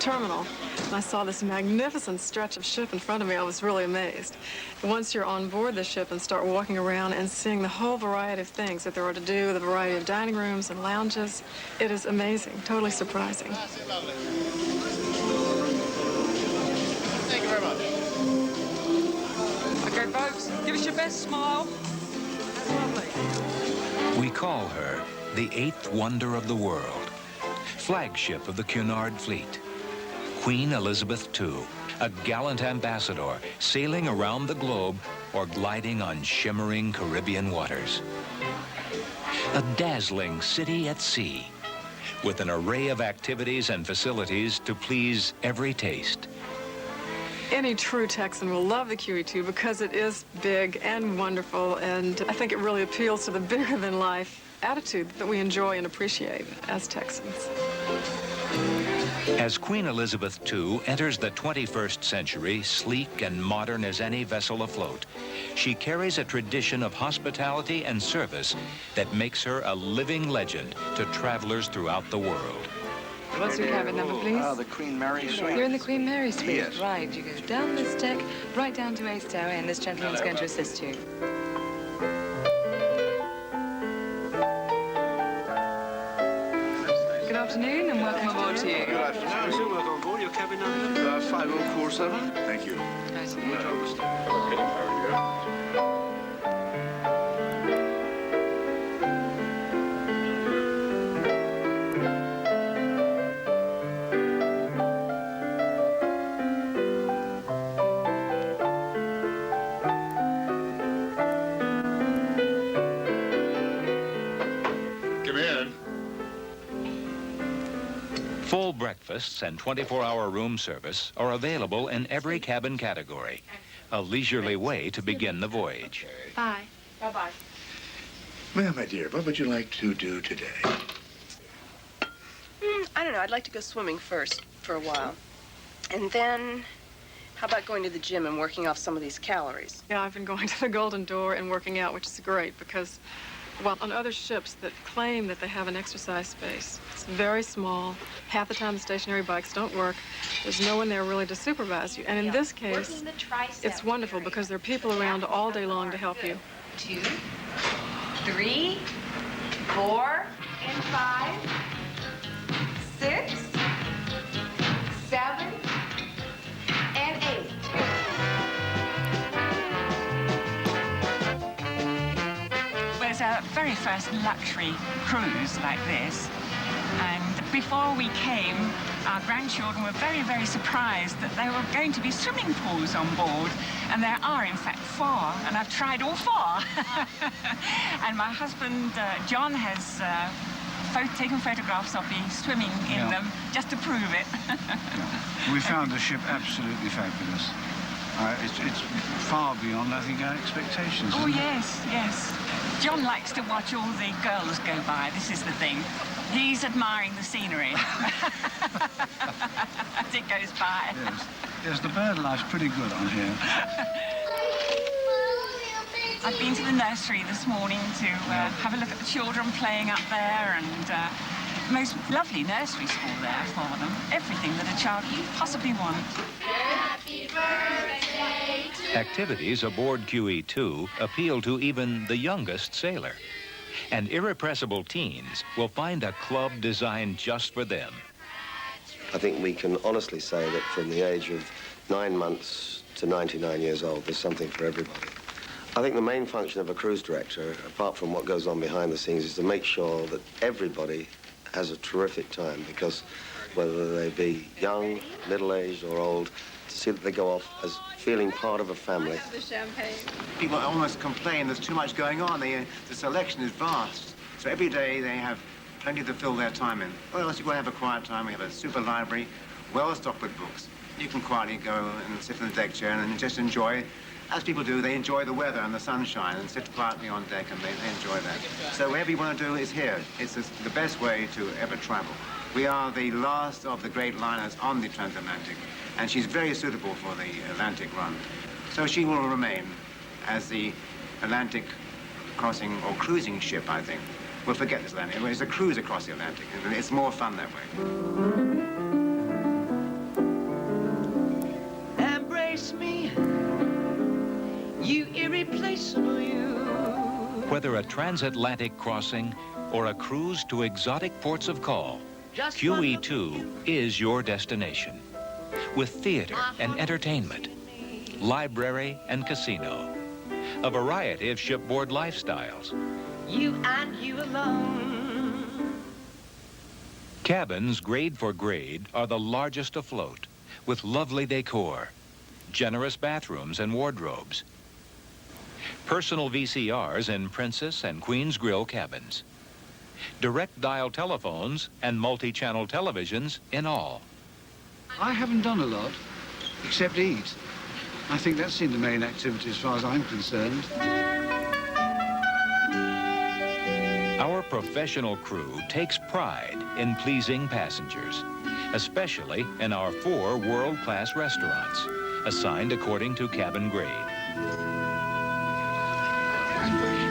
terminal, and I saw this magnificent stretch of ship in front of me. I was really amazed. Once you're on board the ship and start walking around and seeing the whole variety of things that there are to do, the variety of dining rooms and lounges, it is amazing, totally surprising. Thank you very much. Okay, folks, give us your best smile. That's lovely. We call her the eighth wonder of the world, flagship of the Cunard fleet, Queen Elizabeth II, a gallant ambassador sailing around the globe or gliding on shimmering Caribbean waters. A dazzling city at sea, with an array of activities and facilities to please every taste. Any true Texan will love the QE2 because it is big and wonderful, and I think it really appeals to the bigger-than-life attitude that we enjoy and appreciate as Texans. As Queen Elizabeth II enters the 21st century, sleek and modern as any vessel afloat, she carries a tradition of hospitality and service that makes her a living legend to travelers throughout the world. What's your cabin number, please? The Queen Mary suite. You're in the Queen Mary suite? Yes. Right, you go down this deck, right down to 8th tower, and this gentleman's going to assist you. Good afternoon, and welcome aboard to you. Good afternoon. So welcome on board. Your cabin number? 5047. Thank you. Nice to Much meet you. understand. Okay, how are you? Come in. Full breakfasts and 24-hour room service are available in every cabin category. A leisurely way to begin the voyage. Bye. Bye-bye. Well, my dear, what would you like to do today? I don't know. I'd like to go swimming first for a while. And then, how about going to the gym and working off some of these calories? Yeah, I've been going to the Golden Door and working out, which is great because, well, on other ships that claim that they have an exercise space, it's very small. Half the time the stationary bikes don't work. There's no one there really to supervise you. And in this case, it's wonderful because there are people around all day long to help you. 2, 3, 4, and 5, 6, 7, and 8. Well, it's our very first luxury cruise like this. And before we came, our grandchildren were very, very surprised that there were going to be swimming pools on board. And there are, in fact, 4. And I've tried all 4. And my husband, John, has taken photographs of me swimming in them just to prove it. We found the ship absolutely fabulous. It's far beyond, I think, our expectations. Oh, yes, yes. John likes to watch all the girls go by. This is the thing. He's admiring the scenery as it goes by. Yes, the bird life's pretty good on here. I've been to the nursery this morning to have a look at the children playing up there, and most lovely nursery school there for them. Everything that a child could possibly want. Happy birthday to Activities aboard QE2 appeal to even the youngest sailor. And irrepressible teens will find a club designed just for them. I think we can honestly say that from the age of 9 months to 99 years old, there's something for everybody. I think the main function of a cruise director, apart from what goes on behind the scenes, is to make sure that everybody has a terrific time, because whether they be young, middle-aged, or old, to see that they go off as feeling part of a family. The champagne. People almost complain there's too much going on. The selection is vast. So every day they have plenty to fill their time in. Or else you want to have a quiet time. We have a super library, well stocked with books. You can quietly go and sit in the deck chair and just enjoy. As people do, they enjoy the weather and the sunshine and sit quietly on deck, and they enjoy that. So whatever you want to do is here. It's the best way to ever travel. We are the last of the great liners on the transatlantic, and she's very suitable for the Atlantic run. So she will remain as the Atlantic crossing or cruising ship, I think. We'll forget this Atlantic. It's a cruise across the Atlantic, and it's more fun that way. Whether a transatlantic crossing or a cruise to exotic ports of call, QE2 is your destination. With theater and entertainment, library and casino, a variety of shipboard lifestyles. You and you alone. Cabins grade for grade are the largest afloat, with lovely decor, generous bathrooms and wardrobes, personal VCRs in Princess and Queen's Grill cabins, direct dial telephones and multi-channel televisions in all. I haven't done a lot, except eat. I think that's the main activity as far as I'm concerned. Our professional crew takes pride in pleasing passengers, especially in our 4 world-class restaurants, assigned according to cabin grade.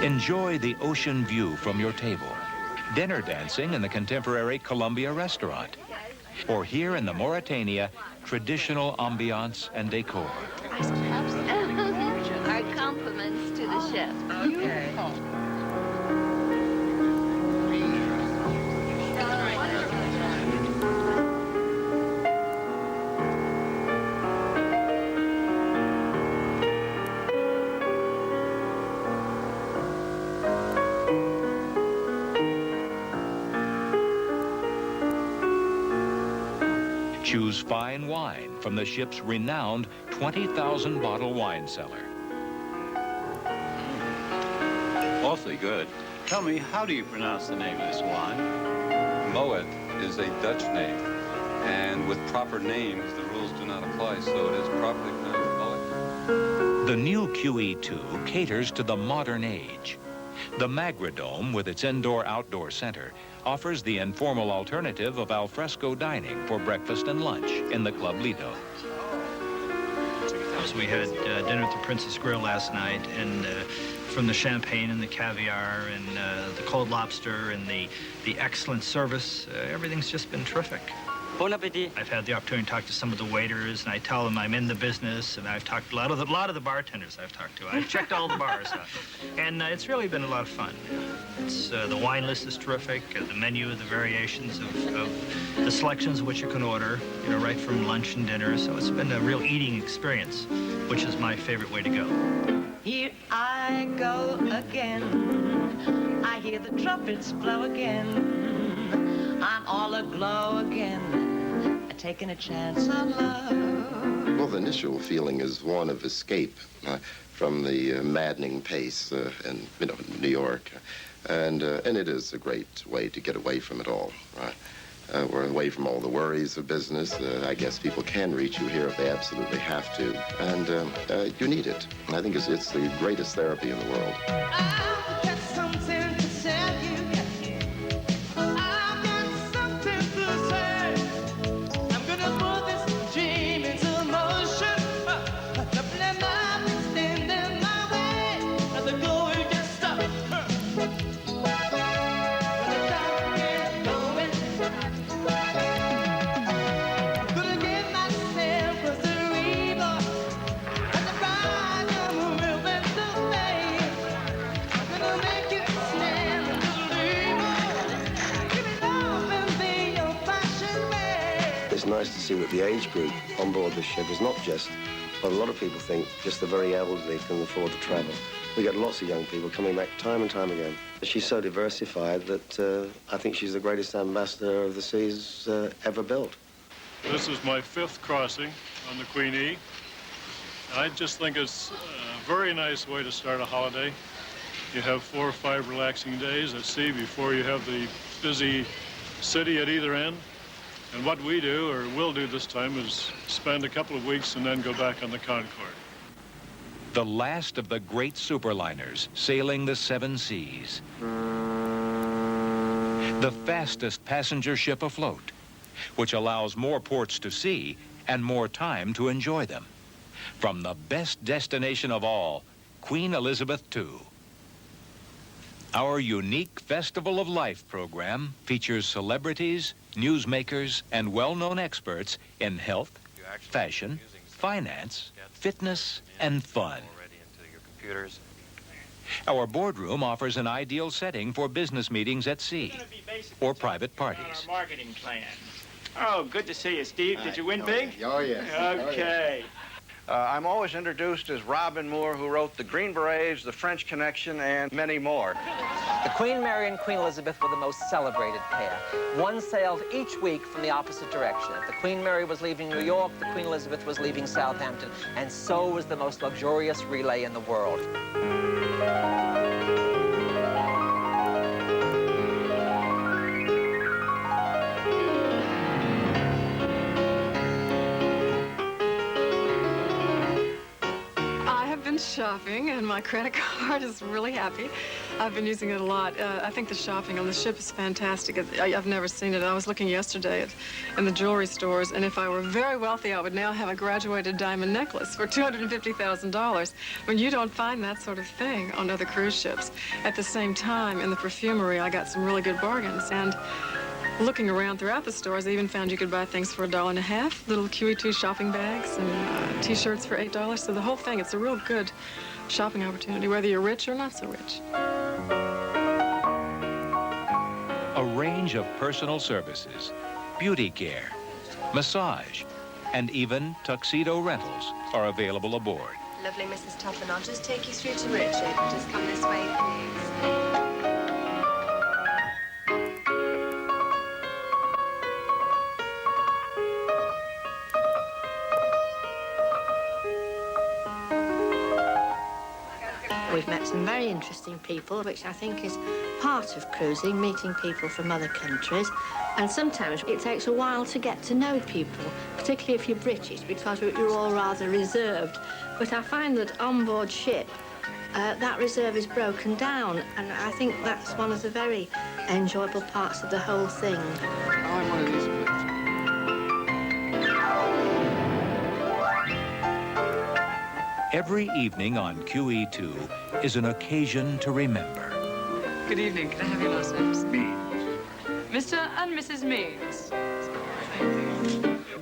Enjoy the ocean view from your table, dinner dancing in the contemporary Columbia restaurant, or here in the Mauritania, traditional ambiance and decor. Our compliments to the chef. Okay. Choose fine wine from the ship's renowned 20,000 bottle wine cellar. Awfully good. Tell me, how do you pronounce the name of this wine? Moet is a Dutch name, and with proper names, the rules do not apply, so it is properly pronounced Moet. The new QE2 caters to the modern age. The Magradome, with its indoor-outdoor center, offers the informal alternative of alfresco dining for breakfast and lunch in the Club Lido. So we had dinner at the Princess Grill last night, and from the champagne and the caviar and the cold lobster and the excellent service, everything's just been terrific. Bon appetit. I've had the opportunity to talk to some of the waiters, and I tell them I'm in the business, and I've talked to a lot of the bartenders I've talked to. I've checked all the bars out, and it's really been a lot of fun. It's the wine list is terrific, the menu, the variations of the selections of what you can order, you know, right from lunch and dinner. So it's been a real eating experience, which is my favorite way to go. Here I go again. I hear the trumpets blow again. I'm all aglow again, taking a chance on love. Well, the initial feeling is one of escape from the maddening pace in New York, and it is a great way to get away from it all. Right? We're away from all the worries of business. I guess people can reach you here if they absolutely have to, and you need it. I think it's the greatest therapy in the world. I've got something to tell you. It's nice to see that the age group on board the ship is not just what a lot of people think, just the very elderly can afford to travel. We get lots of young people coming back time and time again. She's so diversified that I think she's the greatest ambassador of the seas ever built. This is my 5th crossing on the Queen E. I just think it's a very nice way to start a holiday. You have 4 or 5 relaxing days at sea before you have the busy city at either end. And what we do, or will do this time, is spend a couple of weeks and then go back on the Concorde. The last of the great superliners sailing the 7 seas. The fastest passenger ship afloat, which allows more ports to see and more time to enjoy them. From the best destination of all, Queen Elizabeth II. Our unique Festival of Life program features celebrities, newsmakers, and well-known experts in health, fashion, finance, fitness, and fun. Our boardroom offers an ideal setting for business meetings at sea or private parties. Our marketing plan. Oh, good to see you, Steve. Did you win big? Oh, yes. Okay. I'm always introduced as Robin Moore, who wrote The Green Berets, The French Connection, and many more. The Queen Mary and Queen Elizabeth were the most celebrated pair. One sailed each week from the opposite direction. If the Queen Mary was leaving New York, the Queen Elizabeth was leaving Southampton, and so was the most luxurious relay in the world. Shopping, and my credit card is really happy. I've been using it a lot. I think the shopping on the ship is fantastic. I've never seen it. I was looking yesterday in the jewelry stores, and if I were very wealthy, I would now have a graduated diamond necklace for $250,000. When you don't find that sort of thing on other cruise ships. At the same time, in the perfumery, I got some really good bargains, and looking around throughout the stores, I even found you could buy things for $1.50, little QE2 shopping bags and T-shirts for $8. So the whole thing, it's a real good shopping opportunity, whether you're rich or not so rich. A range of personal services, beauty care, massage, and even tuxedo rentals are available aboard. Lovely, Mrs. Topham. I'll just take you through to Richard. Just come this way, please. We've met some very interesting people, which I think is part of cruising, meeting people from other countries. And sometimes it takes a while to get to know people, particularly if you're British, because you're all rather reserved. But I find that on board ship, that reserve is broken down, and I think that's one of the very enjoyable parts of the whole thing. I want one of these. Every evening on QE2 is an occasion to remember. Good evening. Can I have your last names? Means. Mr. and Mrs. Means.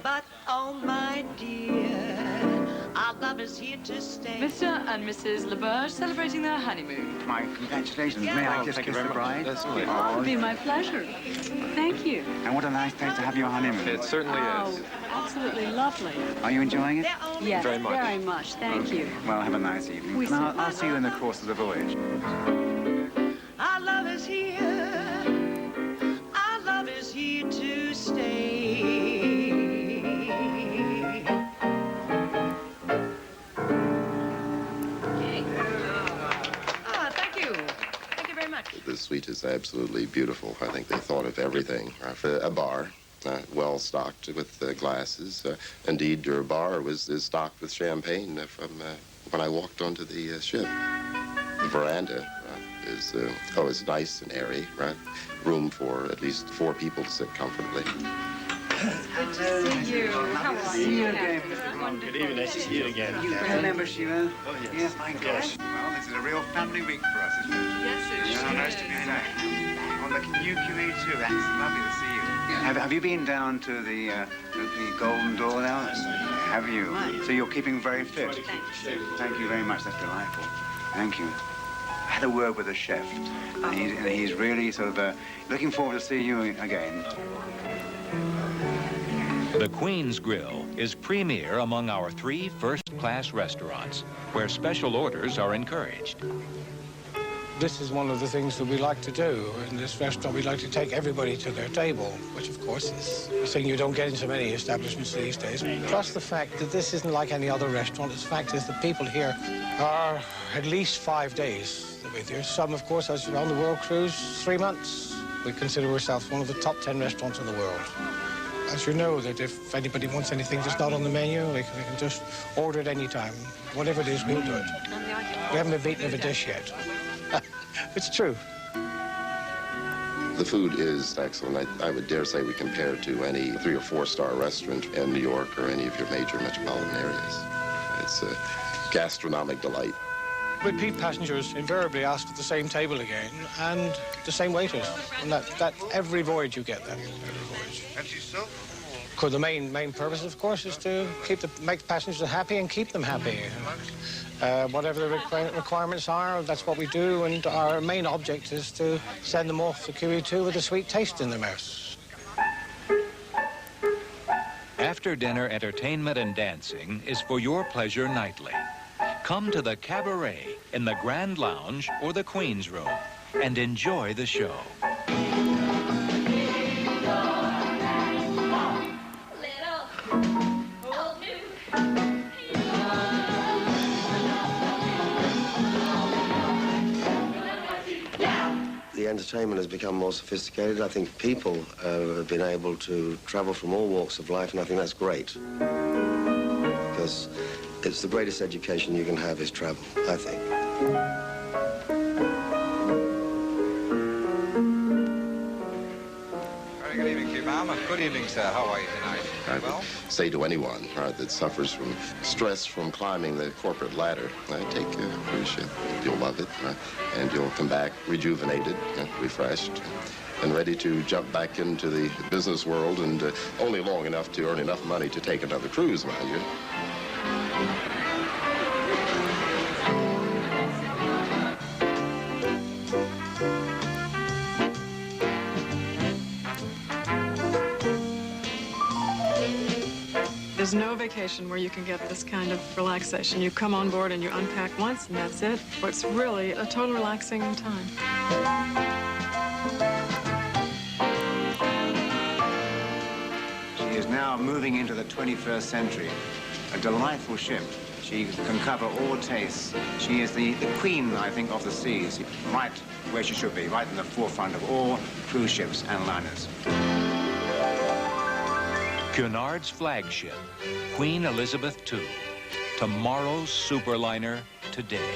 But, oh, my dear, our love is here to stay. Mr. and Mrs. LeBurge celebrating their honeymoon. My congratulations. May I just kiss the bride? It would be my pleasure. Thank you. And what a nice place to have your honeymoon. It certainly is. Absolutely lovely. Are you enjoying it? Yes, Very much. very much. Thank you. Well, have a nice evening. And I'll see you in the course of the voyage. Our love is here. Our love is here to stay. Thank you. Thank you very much. The suite is absolutely beautiful. I think they thought of everything. A bar, well stocked with glasses. Indeed, your bar is stocked with champagne from when I walked onto the ship. The veranda is nice and airy, right? Room for at least 4 people to sit comfortably. Good to see you. How are you? Good evening. Nice to see you again. You remember Sheila? Oh, yes. Yeah, my gosh. Well, this is a real family week for us, isn't it? Yes, it Yeah, sure nice to be on the new QE2. That's lovely to see you. Have you been down to the Golden Door now? Have you? So you're keeping very fit. Thank you very much. That's delightful. Thank you. I had a word with the chef, and he's really sort of looking forward to seeing you again. The Queen's Grill is premier among our 3 first-class restaurants, where special orders are encouraged. This is one of the things that we like to do. In this restaurant, we like to take everybody to their table, which, of course, is a thing you don't get in so many establishments these days. Plus the fact that this isn't like any other restaurant. The fact is the people here are at least 5 days with you. Some, of course, as on the world cruise, 3 months. We consider ourselves one of the top 10 restaurants in the world. As you know, that if anybody wants anything that's not on the menu, they can just order it any time. Whatever it is, we'll do it. We haven't been beaten of a dish yet. It's true. The food is excellent. I would dare say we compare to any 3- or 4-star restaurant in New York or any of your major metropolitan areas. It's a gastronomic delight. Repeat passengers invariably ask for the same table again and the same waiters. And that every voyage you get that. Every voyage. And she's so cool. 'Cause the main purpose, of course, is to make passengers happy and keep them happy. Whatever the requirements are, that's what we do, and our main object is to send them off to QE2 with a sweet taste in their mouths. After dinner entertainment and dancing is for your pleasure nightly. Come to the Cabaret in the Grand Lounge or the Queen's Room and enjoy the show. The entertainment has become more sophisticated. I think people have been able to travel from all walks of life, and I think that's great. Because it's the greatest education you can have is travel, I think. Very good evening to you, ma'am. Good evening, sir. How are you tonight? I would say to anyone that suffers from stress from climbing the corporate ladder, take a cruise ship. You'll love it, and you'll come back rejuvenated, refreshed, and ready to jump back into the business world, and only long enough to earn enough money to take another cruise, mind you. There's no vacation where you can get this kind of relaxation. You come on board and you unpack once and that's it. It's really a total relaxing time. She is now moving into the 21st century. A delightful ship. She can cover all tastes. She is the queen, I think, of the seas. Right where she should be, right in the forefront of all cruise ships and liners. Cunard's flagship, Queen Elizabeth II. Tomorrow's Superliner today.